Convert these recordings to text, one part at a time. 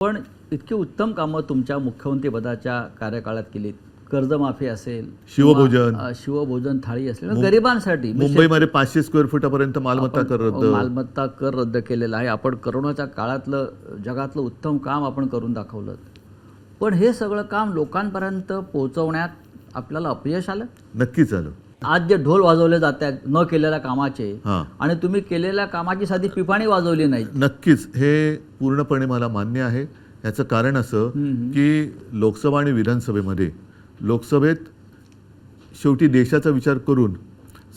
पण इतकी उत्तम कामं तुमच्या मुख्यमंत्रीपदाच्या कार्यकाळात केलीत. कर्जमाफी असेल, शिवभोजन. शिवभोजन थाळी असेल, गरिबांसाठी मुंबईमध्ये 500 स्क्वेअर फुटापर्यंत मालमत्ता कर रद्द. मालमत्ता कर रद्द केलेला आहे. आपण करोनाच्या काळातलं जगातलं उत्तम काम आपण करून दाखवलं. पण हे सगळं काम लोकांपर्यंत पोहोचवण्यात आपल्याला अपयश आलं. नक्कीच आलं. आज जे ढोल वाजवले जात आहेत न केलेल्या कामाचे, हां. आणि तुम्ही केलेल्या कामाची साधी पिपाणी वाजवली नाही. नक्कीच हे पूर्णपणे मला मान्य आहे. याचं कारण असं की लोकसभा आणि विधानसभेमध्ये, लोकसभेत शेवटी देशाचा विचार करून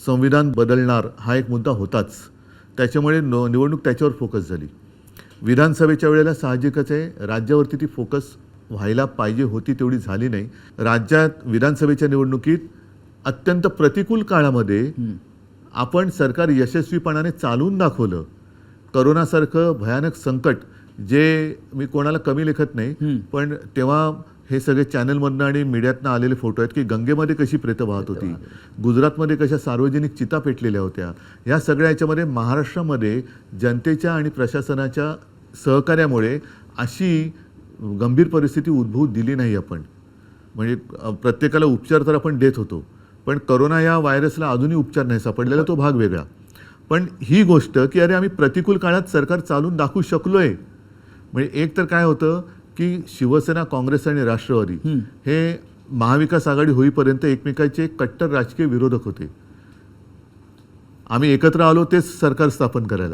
संविधान बदलणार हा एक मुद्दा होताच. त्याच्यामुळे निवडणूक त्याच्यावर फोकस झाली. विधानसभेच्या वेळेला साहजिकच आहे, राज्यावरती ती फोकस व्हायला पाहिजे होती तेवढी झाली नाही. राज्यात विधानसभेच्या निवडणुकीत अत्यंत प्रतिकूल काळामध्ये आपण सरकार यशस्वीपणाने चालवून दाखवलं. करोनासारखं भयानक संकट, जे मी कोणाला कमी लेखत नाही, पण तेव्हा हे सगळे चॅनलमधनं आणि मीडियातनं आलेले फोटो आहेत की गंगेमध्ये कशी प्रेतं वाहत होती, गुजरातमध्ये कशा सार्वजनिक चिता पेटलेल्या होत्या. या सगळ्या याच्यामध्ये महाराष्ट्रामध्ये जनतेच्या आणि प्रशासनाच्या सहकार्यामुळे अशी गंभीर परिस्थिती उद्भवू दिली नाही आपण. म्हणजे प्रत्येकाला उपचार तर आपण देत होतो, पण करोना या व्हायरसला अजूनही उपचार नाही सापडलेला, तो भाग वेगळा. पण ही गोष्ट की अरे आम्ही प्रतिकूल काळात सरकार चालून दाखवू शकलोय. म्हणजे एक तर काय होतं की शिवसेना, काँग्रेस आणि राष्ट्रवादी हे महाविकास आघाडी होईपर्यंत एकमेकांचे कट्टर राजकीय विरोधक होते. आम्ही एकत्र आलो तेच सरकार स्थापन करायला.